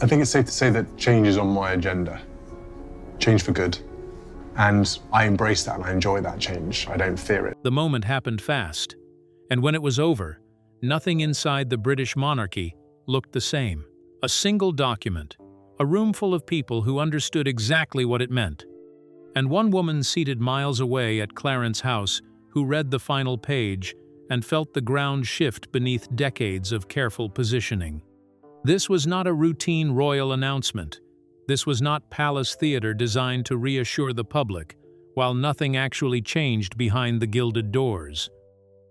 I think it's safe to say that change is on my agenda. Change for good. And I embrace that and I enjoy that change. I don't fear it. The moment happened fast, and when it was over, nothing inside the British monarchy looked the same. A single document, a room full of people who understood exactly what it meant, and one woman seated miles away at Clarence House who read the final page and felt the ground shift beneath decades of careful positioning. This was not a routine royal announcement. This was not palace theater designed to reassure the public, while nothing actually changed behind the gilded doors.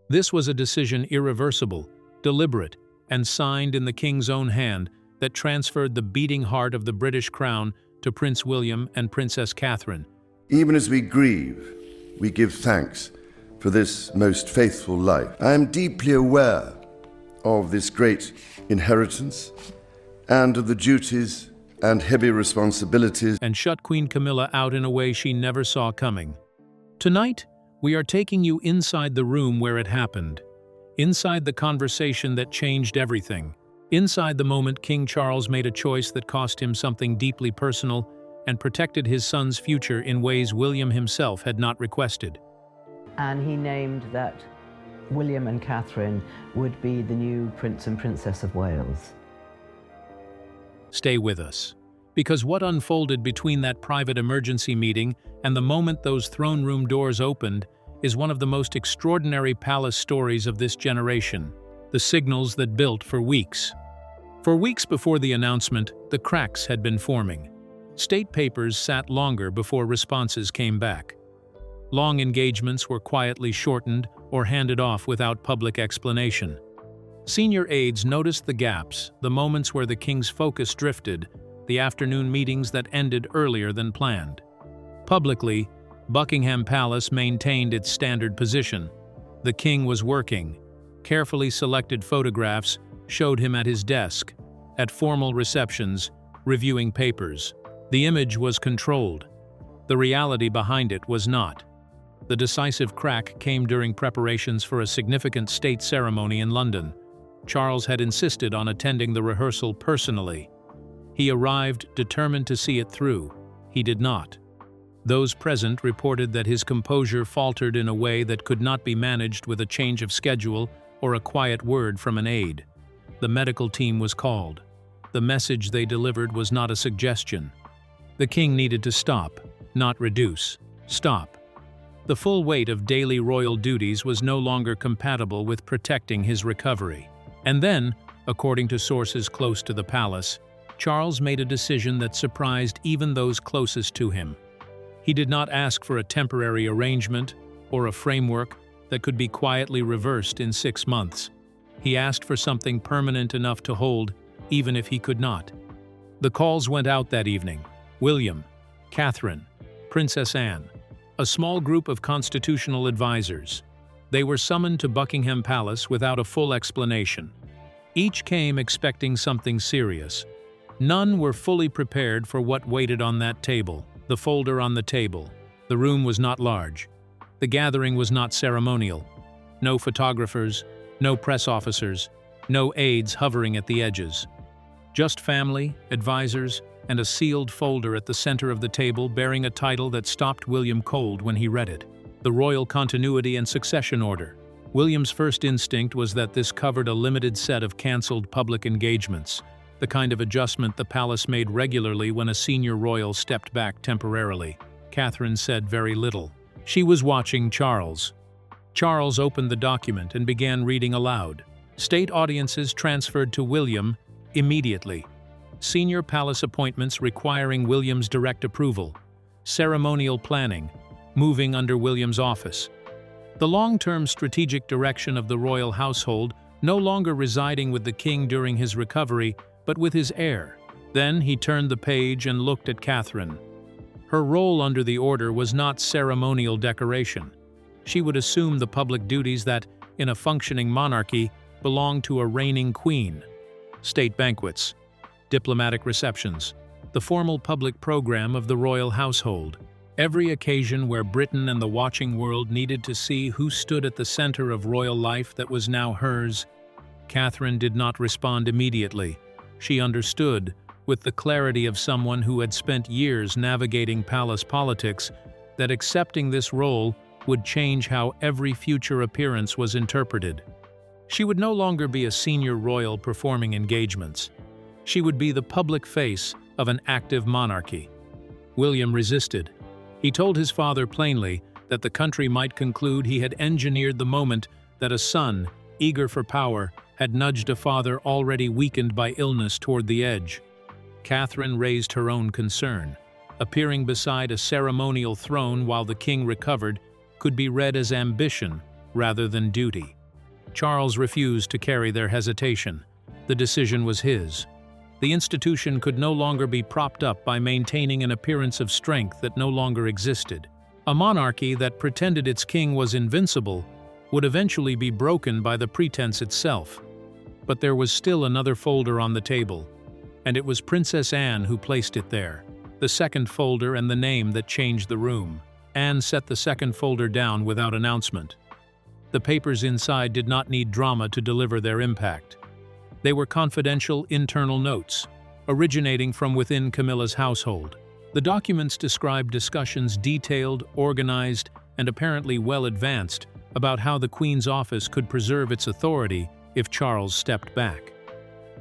This was a decision irreversible, deliberate, and signed in the king's own hand that transferred the beating heart of the British crown to Prince William and Princess Catherine. Even as we grieve, we give thanks for this most faithful life. I am deeply aware of this great inheritance and of the duties and heavy responsibilities, and shut Queen Camilla out in a way she never saw coming. Tonight, we are taking you inside the room where it happened, inside the conversation that changed everything, inside the moment King Charles made a choice that cost him something deeply personal and protected his son's future in ways William himself had not requested. And he named that William and Catherine would be the new Prince and Princess of Wales. Stay with us, because what unfolded between that private emergency meeting and the moment those throne room doors opened is one of the most extraordinary palace stories of this generation, the signals that built for weeks. For weeks before the announcement, the cracks had been forming. State papers sat longer before responses came back. Long engagements were quietly shortened or handed off without public explanation. Senior aides noticed the gaps, the moments where the king's focus drifted, the afternoon meetings that ended earlier than planned. Publicly, Buckingham Palace maintained its standard position. The king was working. Carefully selected photographs showed him at his desk, at formal receptions, reviewing papers. The image was controlled. The reality behind it was not. The decisive crack came during preparations for a significant state ceremony in London. Charles had insisted on attending the rehearsal personally. He arrived determined to see it through. He did not. Those present reported that his composure faltered in a way that could not be managed with a change of schedule or a quiet word from an aide. The medical team was called. The message they delivered was not a suggestion. The king needed to stop, not reduce. Stop. The full weight of daily royal duties was no longer compatible with protecting his recovery. And then, according to sources close to the palace, Charles made a decision that surprised even those closest to him. He did not ask for a temporary arrangement or a framework that could be quietly reversed in 6 months. He asked for something permanent enough to hold, even if he could not. The calls went out that evening. William, Catherine, Princess Anne, a small group of constitutional advisors. They were summoned to Buckingham Palace without a full explanation. Each came expecting something serious. None were fully prepared for what waited on that table, the folder on the table. The room was not large. The gathering was not ceremonial. No photographers, no press officers, no aides hovering at the edges. Just family, advisors, and a sealed folder at the center of the table bearing a title that stopped William cold when he read it: the Royal Continuity and Succession Order. William's first instinct was that this covered a limited set of cancelled public engagements, the kind of adjustment the palace made regularly when a senior royal stepped back temporarily. Catherine said very little. She was watching Charles. Charles opened the document and began reading aloud. State audiences transferred to William immediately. Senior palace appointments requiring William's direct approval. Ceremonial planning, moving under William's office. The long-term strategic direction of the royal household no longer residing with the king during his recovery, but with his heir. Then he turned the page and looked at Catherine. Her role under the order was not ceremonial decoration. She would assume the public duties that, in a functioning monarchy, belonged to a reigning queen. State banquets, diplomatic receptions, the formal public program of the royal household. Every occasion where Britain and the watching world needed to see who stood at the center of royal life that was now hers. Catherine did not respond immediately. She understood, with the clarity of someone who had spent years navigating palace politics, that accepting this role would change how every future appearance was interpreted. She would no longer be a senior royal performing engagements. She would be the public face of an active monarchy. William resisted. He told his father plainly that the country might conclude he had engineered the moment that a son, eager for power, had nudged a father already weakened by illness toward the edge. Catherine raised her own concern. Appearing beside a ceremonial throne while the king recovered could be read as ambition rather than duty. Charles refused to carry their hesitation. The decision was his. The institution could no longer be propped up by maintaining an appearance of strength that no longer existed. A monarchy that pretended its king was invincible would eventually be broken by the pretense itself. But there was still another folder on the table, and it was Princess Anne who placed it there. The second folder and the name that changed the room. Anne set the second folder down without announcement. The papers inside did not need drama to deliver their impact. They were confidential internal notes, originating from within Camilla's household. The documents described discussions detailed, organized, and apparently well advanced about how the Queen's office could preserve its authority if Charles stepped back.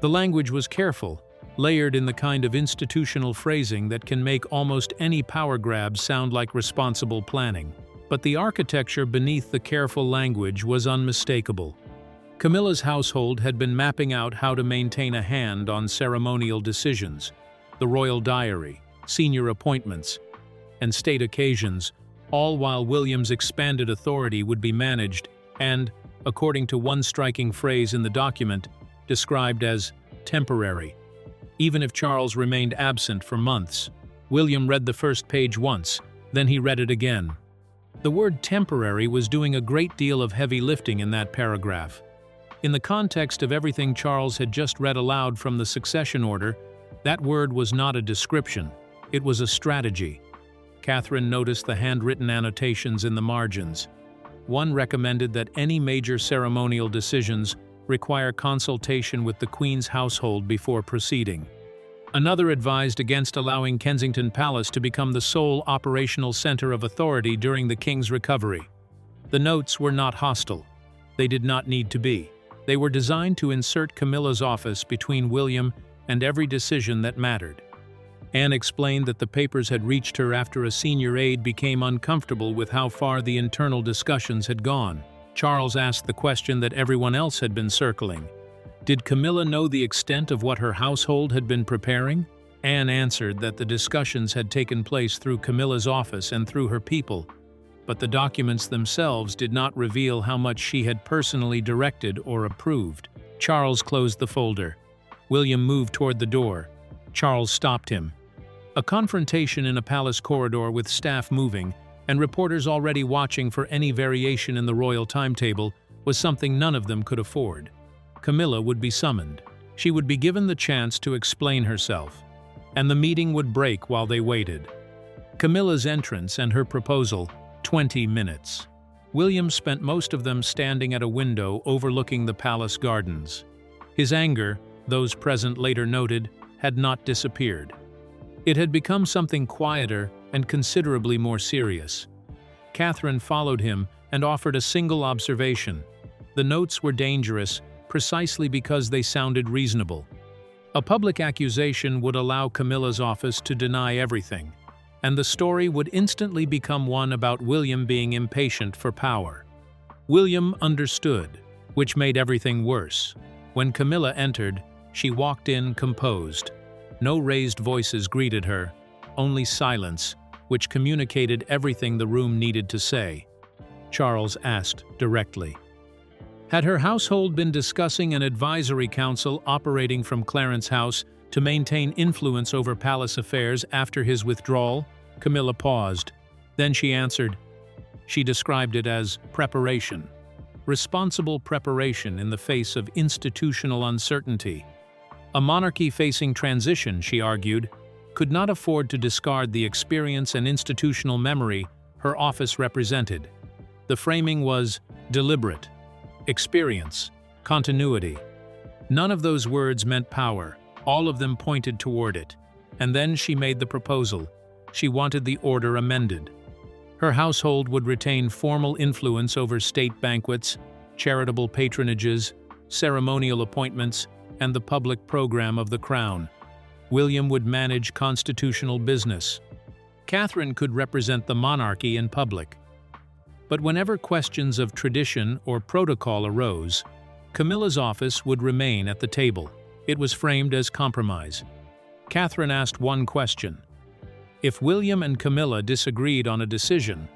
The language was careful, layered in the kind of institutional phrasing that can make almost any power grab sound like responsible planning. But the architecture beneath the careful language was unmistakable. Camilla's household had been mapping out how to maintain a hand on ceremonial decisions, the royal diary, senior appointments, and state occasions, all while William's expanded authority would be managed and, according to one striking phrase in the document, described as temporary. Even if Charles remained absent for months, William read the first page once, then he read it again. The word temporary was doing a great deal of heavy lifting in that paragraph. In the context of everything Charles had just read aloud from the succession order, that word was not a description, it was a strategy. Catherine noticed the handwritten annotations in the margins. One recommended that any major ceremonial decisions require consultation with the Queen's household before proceeding. Another advised against allowing Kensington Palace to become the sole operational center of authority during the King's recovery. The notes were not hostile. They did not need to be. They were designed to insert Camilla's office between William and every decision that mattered. Anne explained that the papers had reached her after a senior aide became uncomfortable with how far the internal discussions had gone. Charles asked the question that everyone else had been circling. Did Camilla know the extent of what her household had been preparing? Anne answered that the discussions had taken place through Camilla's office and through her people, but the documents themselves did not reveal how much she had personally directed or approved. Charles closed the folder. William moved toward the door. Charles stopped him. A confrontation in a palace corridor with staff moving and reporters already watching for any variation in the royal timetable was something none of them could afford. Camilla would be summoned. She would be given the chance to explain herself, and the meeting would break while they waited. Camilla's entrance and her proposal, 20 minutes. William spent most of them standing at a window overlooking the palace gardens. His anger, those present later noted, had not disappeared. It had become something quieter and considerably more serious. Catherine followed him and offered a single observation. The notes were dangerous precisely because they sounded reasonable. A public accusation would allow Camilla's office to deny everything, and the story would instantly become one about William being impatient for power. William understood, which made everything worse. When Camilla entered, she walked in composed. No raised voices greeted her, only silence, which communicated everything the room needed to say. Charles asked directly. Had her household been discussing an advisory council operating from Clarence House to maintain influence over palace affairs after his withdrawal? Camilla paused. Then she answered. She described it as preparation. Responsible preparation in the face of institutional uncertainty. A monarchy facing transition, she argued, could not afford to discard the experience and institutional memory her office represented. The framing was deliberate. Experience, continuity. None of those words meant power. All of them pointed toward it. And then she made the proposal. She wanted the order amended. Her household would retain formal influence over state banquets, charitable patronages, ceremonial appointments, and the public program of the crown. William would manage constitutional business. Catherine could represent the monarchy in public. But whenever questions of tradition or protocol arose, Camilla's office would remain at the table. It was framed as compromise. Catherine asked one question. If William and Camilla disagreed on a decision,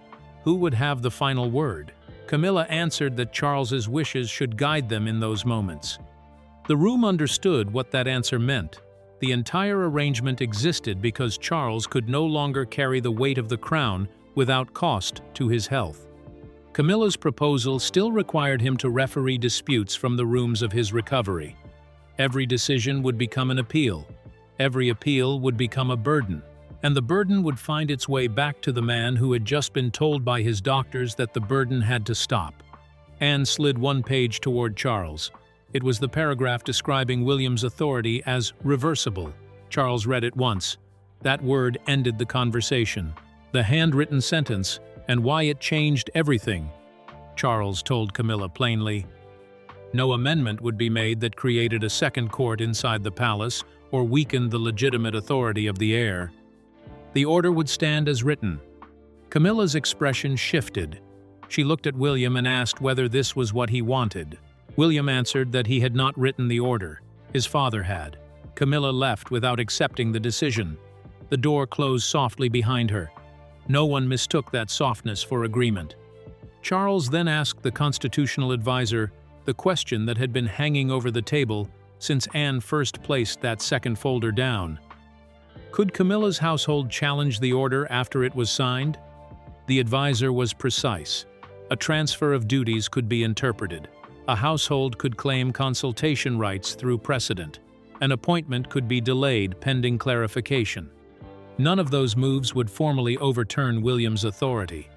who would have the final word? Camilla answered that Charles's wishes should guide them in those moments. The room understood what that answer meant. The entire arrangement existed because Charles could no longer carry the weight of the crown without cost to his health. Camilla's proposal still required him to referee disputes from the rooms of his recovery. Every decision would become an appeal. Every appeal would become a burden. And the burden would find its way back to the man who had just been told by his doctors that the burden had to stop. Anne slid one page toward Charles. It was the paragraph describing William's authority as reversible. Charles read it once. That word ended the conversation. The handwritten sentence, and why it changed everything. Charles told Camilla plainly. No amendment would be made that created a second court inside the palace or weakened the legitimate authority of the heir. The order would stand as written. Camilla's expression shifted. She looked at William and asked whether this was what he wanted. William answered that he had not written the order. His father had. Camilla left without accepting the decision. The door closed softly behind her. No one mistook that softness for agreement. Charles then asked the constitutional advisor the question that had been hanging over the table since Anne first placed that second folder down. Could Camilla's household challenge the order after it was signed? The advisor was precise. A transfer of duties could be interpreted. A household could claim consultation rights through precedent. An appointment could be delayed pending clarification. None of those moves would formally overturn William's authority,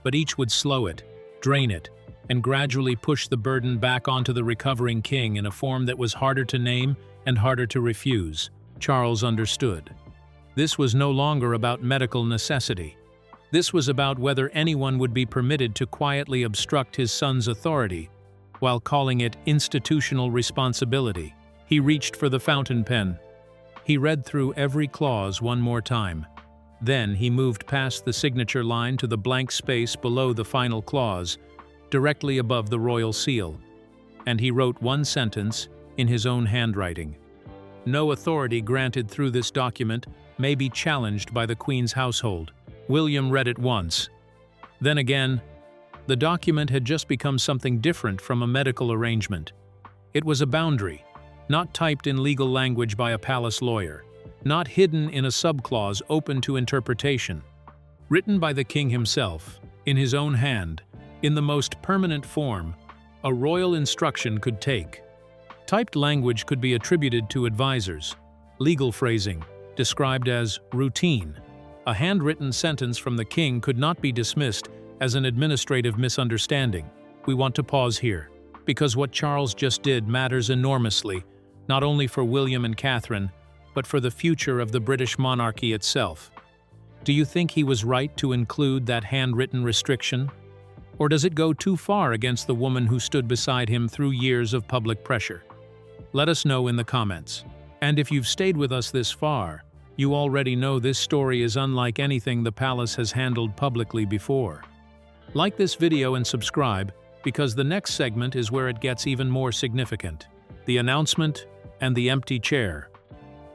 but each would slow it, drain it, and gradually push the burden back onto the recovering king in a form that was harder to name and harder to refuse. Charles understood. This was no longer about medical necessity. This was about whether anyone would be permitted to quietly obstruct his son's authority, while calling it institutional responsibility. He reached for the fountain pen. He read through every clause one more time. Then he moved past the signature line to the blank space below the final clause, directly above the royal seal, and he wrote one sentence in his own handwriting. No authority granted through this document may be challenged by the Queen's household. William read it once. Then again, the document had just become something different from a medical arrangement. It was a boundary, not typed in legal language by a palace lawyer, not hidden in a subclause open to interpretation. Written by the king himself, in his own hand, in the most permanent form a royal instruction could take. Typed language could be attributed to advisors. Legal phrasing, described as routine. A handwritten sentence from the king could not be dismissed as an administrative misunderstanding. We want to pause here, because what Charles just did matters enormously, not only for William and Catherine, but for the future of the British monarchy itself. Do you think he was right to include that handwritten restriction? Or does it go too far against the woman who stood beside him through years of public pressure? Let us know in the comments. And if you've stayed with us this far, you already know this story is unlike anything the palace has handled publicly before. Like this video and subscribe, because the next segment is where it gets even more significant. The announcement and the empty chair.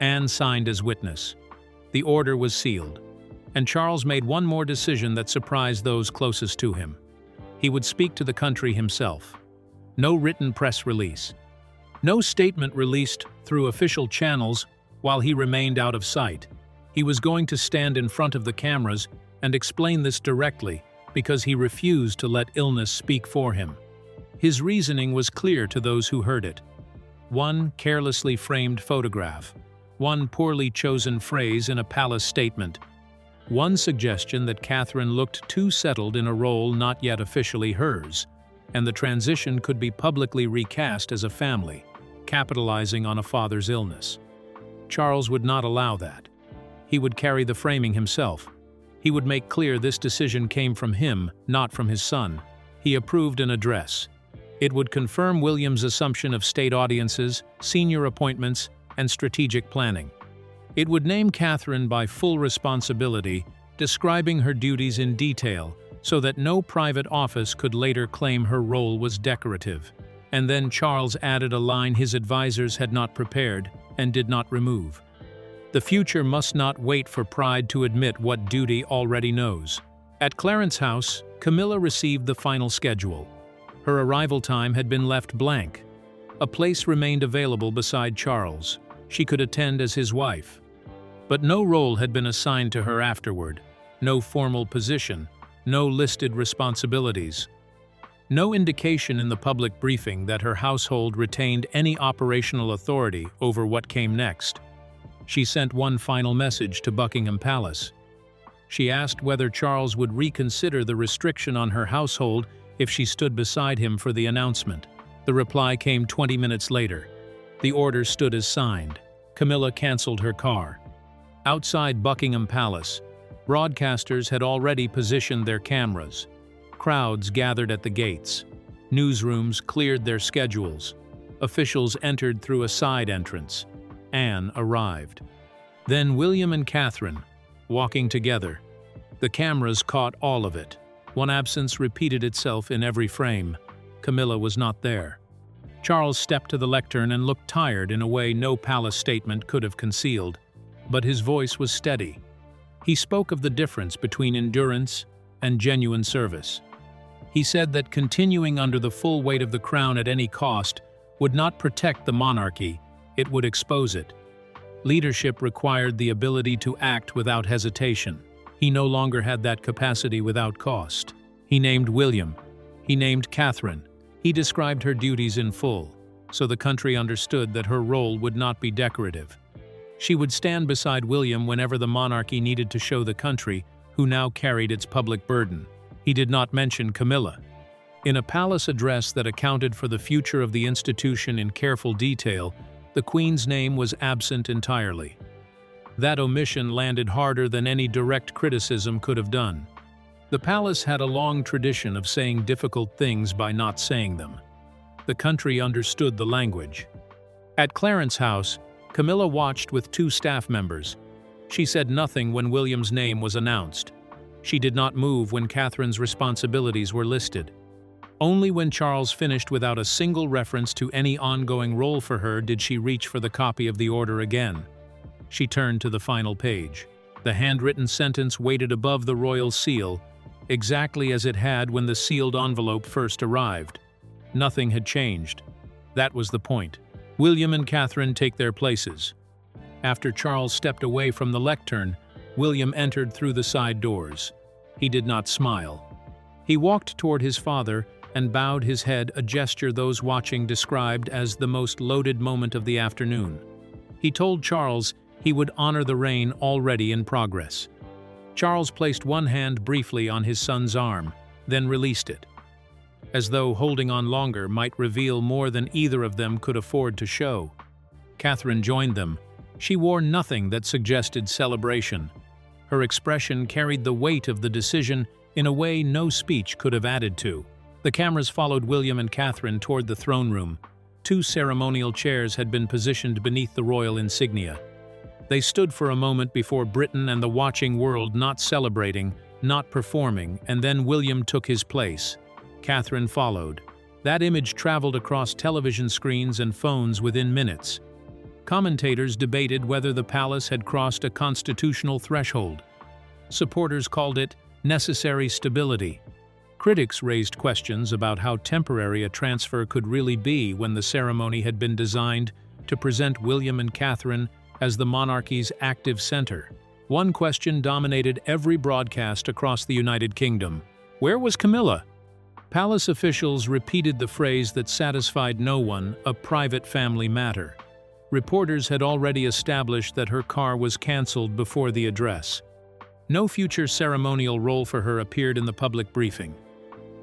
Anne signed as witness. The order was sealed, and Charles made one more decision that surprised those closest to him. He would speak to the country himself. No written press release. No statement released through official channels while he remained out of sight. He was going to stand in front of the cameras and explain this directly because he refused to let illness speak for him. His reasoning was clear to those who heard it. One carelessly framed photograph. One poorly chosen phrase in a palace statement. One suggestion that Catherine looked too settled in a role not yet officially hers, and the transition could be publicly recast as a family, capitalizing on a father's illness. Charles would not allow that. He would carry the framing himself. He would make clear this decision came from him, not from his son. He approved an address. It would confirm William's assumption of state audiences, senior appointments, and strategic planning. It would name Catherine by full responsibility, describing her duties in detail so that no private office could later claim her role was decorative. And then Charles added a line his advisors had not prepared and did not remove. The future must not wait for pride to admit what duty already knows. At Clarence House, Camilla received the final schedule. Her arrival time had been left blank. A place remained available beside Charles. She could attend as his wife. But no role had been assigned to her afterward. No formal position. No listed responsibilities. No indication in the public briefing that her household retained any operational authority over what came next. She sent one final message to Buckingham Palace. She asked whether Charles would reconsider the restriction on her household if she stood beside him for the announcement. The reply came 20 minutes later. The order stood as signed. Camilla canceled her car. Outside Buckingham Palace, broadcasters had already positioned their cameras. Crowds gathered at the gates. Newsrooms cleared their schedules. Officials entered through a side entrance. Anne arrived. Then William and Catherine, walking together. The cameras caught all of it. One absence repeated itself in every frame. Camilla was not there. Charles stepped to the lectern and looked tired in a way no palace statement could have concealed. But his voice was steady. He spoke of the difference between endurance and genuine service. He said that continuing under the full weight of the crown at any cost would not protect the monarchy, it would expose it. Leadership required the ability to act without hesitation. He no longer had that capacity without cost. He named William. He named Catherine. He described her duties in full, so the country understood that her role would not be decorative. She would stand beside William whenever the monarchy needed to show the country who now carried its public burden. He did not mention Camilla. In a palace address that accounted for the future of the institution in careful detail, the Queen's name was absent entirely. That omission landed harder than any direct criticism could have done. The palace had a long tradition of saying difficult things by not saying them. The country understood the language. At Clarence House, Camilla watched with 2 staff members. She said nothing when William's name was announced. She did not move when Catherine's responsibilities were listed. Only when Charles finished without a single reference to any ongoing role for her did she reach for the copy of the order again. She turned to the final page. The handwritten sentence waited above the royal seal, exactly as it had when the sealed envelope first arrived. Nothing had changed. That was the point. William and Catherine take their places. After Charles stepped away from the lectern, William entered through the side doors. He did not smile. He walked toward his father and bowed his head, a gesture those watching described as the most loaded moment of the afternoon. He told Charles he would honor the reign already in progress. Charles placed one hand briefly on his son's arm, then released it, as though holding on longer might reveal more than either of them could afford to show. Catherine joined them. She wore nothing that suggested celebration. Her expression carried the weight of the decision in a way no speech could have added to. The cameras followed William and Catherine toward the throne room. 2 ceremonial chairs had been positioned beneath the royal insignia. They stood for a moment before Britain and the watching world, not celebrating, not performing, and then William took his place. Catherine followed. That image traveled across television screens and phones within minutes. Commentators debated whether the palace had crossed a constitutional threshold. Supporters called it necessary stability. Critics raised questions about how temporary a transfer could really be when the ceremony had been designed to present William and Catherine as the monarchy's active center. One question dominated every broadcast across the United Kingdom. Where was Camilla? Palace officials repeated the phrase that satisfied no one, a private family matter. Reporters had already established that her car was cancelled before the address. No future ceremonial role for her appeared in the public briefing.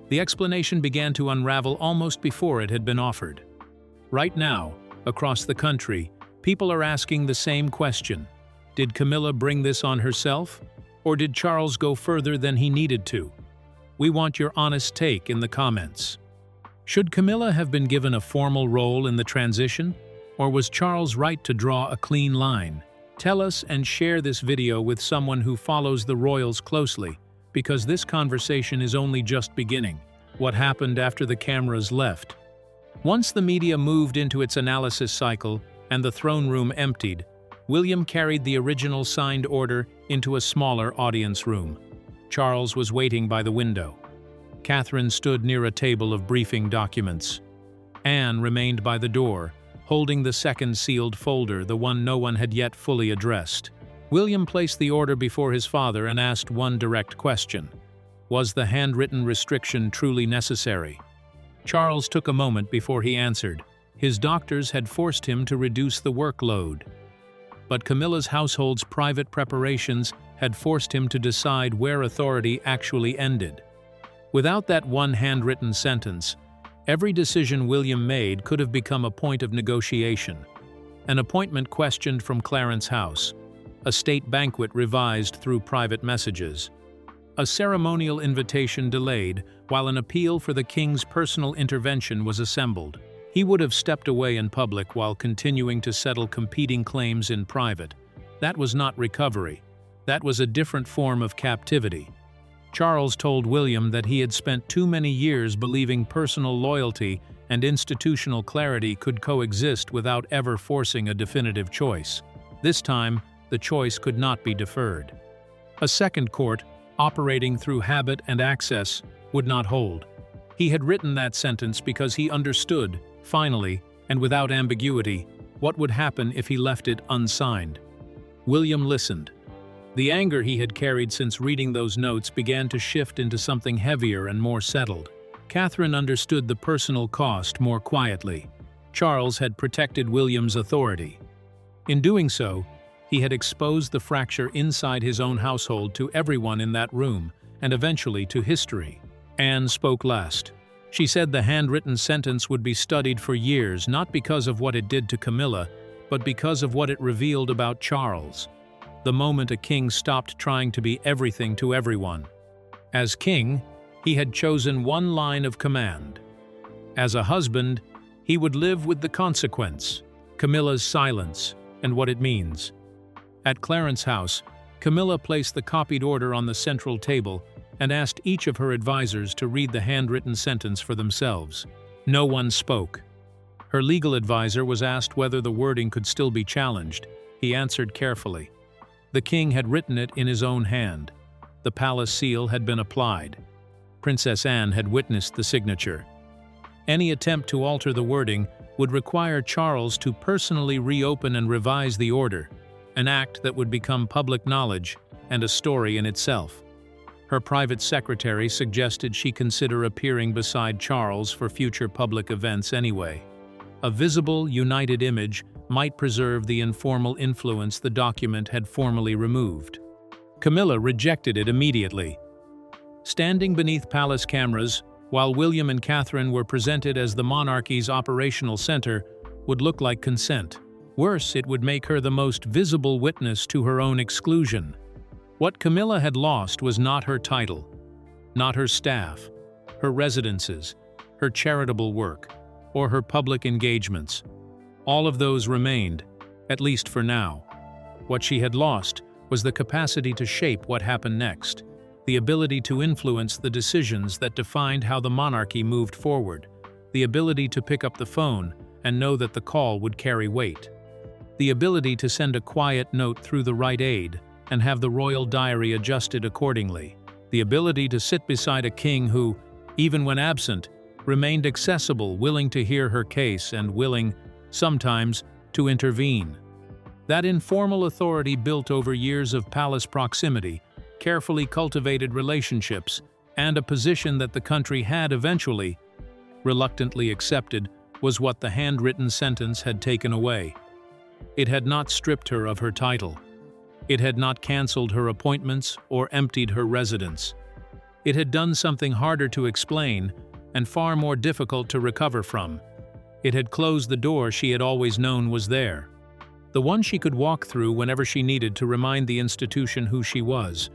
The explanation began to unravel almost before it had been offered. Right now, across the country, People are asking the same question. Did Camilla bring this on herself? Or did Charles go further than he needed to? We want your honest take in the comments. Should Camilla have been given a formal role in the transition? Or was Charles right to draw a clean line? Tell us and share this video with someone who follows the royals closely, because this conversation is only just beginning. What happened after the cameras left? Once the media moved into its analysis cycle and the throne room emptied, William carried the original signed order into a smaller audience room. Charles was waiting by the window. Catherine stood near a table of briefing documents. Anne remained by the door, holding the second sealed folder, the one no one had yet fully addressed. William placed the order before his father and asked one direct question. Was the handwritten restriction truly necessary? Charles took a moment before he answered. His doctors had forced him to reduce the workload. But Camilla's household's private preparations had forced him to decide where authority actually ended. Without that one handwritten sentence, every decision William made could have become a point of negotiation. An appointment questioned from Clarence House, a state banquet revised through private messages, a ceremonial invitation delayed while an appeal for the king's personal intervention was assembled. He would have stepped away in public while continuing to settle competing claims in private. That was not recovery. That was a different form of captivity. Charles told William that he had spent too many years believing personal loyalty and institutional clarity could coexist without ever forcing a definitive choice. This time, the choice could not be deferred. A second court, operating through habit and access, would not hold. He had written that sentence because he understood, finally, and without ambiguity, what would happen if he left it unsigned. William listened. The anger he had carried since reading those notes began to shift into something heavier and more settled. Catherine understood the personal cost more quietly. Charles had protected William's authority. In doing so, he had exposed the fracture inside his own household to everyone in that room, and eventually to history. Anne spoke last. She said the handwritten sentence would be studied for years, not because of what it did to Camilla, but because of what it revealed about Charles. The moment a king stopped trying to be everything to everyone. As king, he had chosen one line of command. As a husband, he would live with the consequence, Camilla's silence, and what it means. At Clarence House, Camilla placed the copied order on the central table and asked each of her advisors to read the handwritten sentence for themselves. No one spoke. Her legal advisor was asked whether the wording could still be challenged. He answered carefully. The king had written it in his own hand. The palace seal had been applied. Princess Anne had witnessed the signature. Any attempt to alter the wording would require Charles to personally reopen and revise the order, an act that would become public knowledge and a story in itself. Her private secretary suggested she consider appearing beside Charles for future public events anyway. A visible, united image might preserve the informal influence the document had formally removed. Camilla rejected it immediately. Standing beneath palace cameras, while William and Catherine were presented as the monarchy's operational center, would look like consent. Worse, it would make her the most visible witness to her own exclusion. What Camilla had lost was not her title, not her staff, her residences, her charitable work, or her public engagements. All of those remained, at least for now. What she had lost was the capacity to shape what happened next, the ability to influence the decisions that defined how the monarchy moved forward, the ability to pick up the phone and know that the call would carry weight, the ability to send a quiet note through the right aid and have the royal diary adjusted accordingly, the ability to sit beside a king who, even when absent, remained accessible, willing to hear her case and willing, sometimes, to intervene. That informal authority built over years of palace proximity, carefully cultivated relationships, and a position that the country had eventually, reluctantly accepted, was what the handwritten sentence had taken away. It had not stripped her of her title. It had not cancelled her appointments or emptied her residence. It had done something harder to explain and far more difficult to recover from. It had closed the door she had always known was there. The one she could walk through whenever she needed to remind the institution who she was.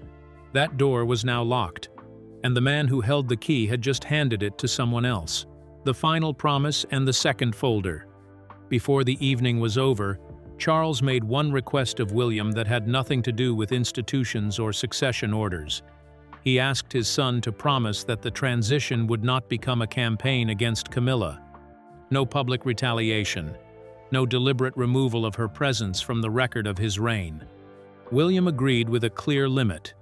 That door was now locked, and the man who held the key had just handed it to someone else. The final promise and the second folder. Before the evening was over, Charles made one request of William that had nothing to do with institutions or succession orders. He asked his son to promise that the transition would not become a campaign against Camilla. No public retaliation, no deliberate removal of her presence from the record of his reign. William agreed with a clear limit.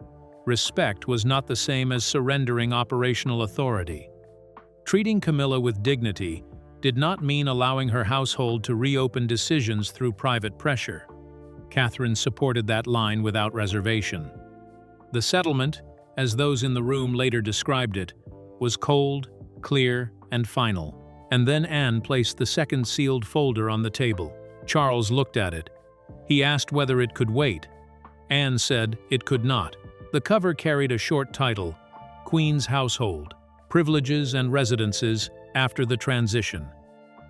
Respect was not the same as surrendering operational authority. Treating Camilla with dignity did not mean allowing her household to reopen decisions through private pressure. Catherine supported that line without reservation. The settlement, as those in the room later described it, was cold, clear, and final. And then Anne placed the second sealed folder on the table. Charles looked at it. He asked whether it could wait. Anne said it could not. The cover carried a short title, Queen's Household, Privileges and Residences after the Transition.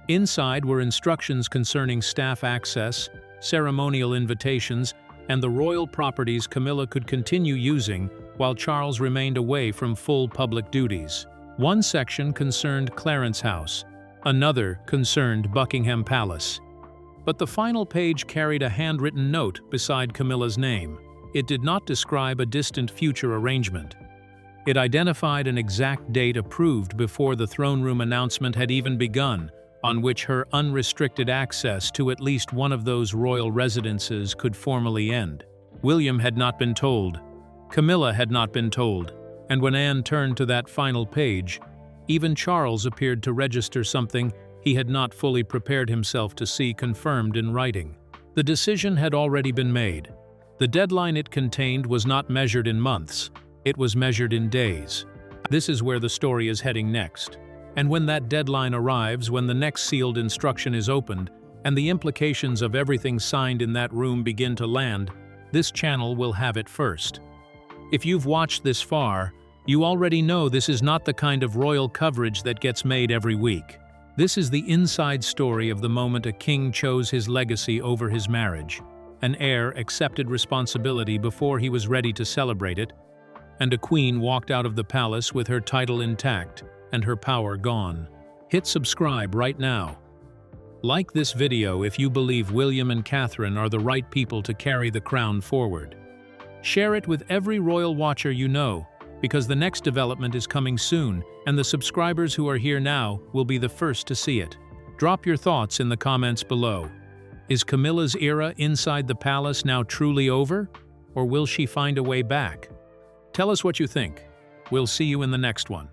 Inside were instructions concerning staff access, ceremonial invitations, and the royal properties Camilla could continue using while Charles remained away from full public duties. One section concerned Clarence House, another concerned Buckingham Palace. But the final page carried a handwritten note beside Camilla's name. It did not describe a distant future arrangement. It identified an exact date approved before the throne room announcement had even begun, on which her unrestricted access to at least one of those royal residences could formally end. William had not been told. Camilla had not been told. And when Anne turned to that final page, even Charles appeared to register something he had not fully prepared himself to see confirmed in writing. The decision had already been made. The deadline it contained was not measured in months, it was measured in days. This is where the story is heading next. And when that deadline arrives, when the next sealed instruction is opened, and the implications of everything signed in that room begin to land, this channel will have it first. If you've watched this far, you already know this is not the kind of royal coverage that gets made every week. This is the inside story of the moment a king chose his legacy over his marriage, an heir accepted responsibility before he was ready to celebrate it, and a queen walked out of the palace with her title intact and her power gone. Hit subscribe right now. Like this video if you believe William and Catherine are the right people to carry the crown forward. Share it with every royal watcher you know, because the next development is coming soon, and the subscribers who are here now will be the first to see it. Drop your thoughts in the comments below. Is Camilla's era inside the palace now truly over, or will she find a way back? Tell us what you think. We'll see you in the next one.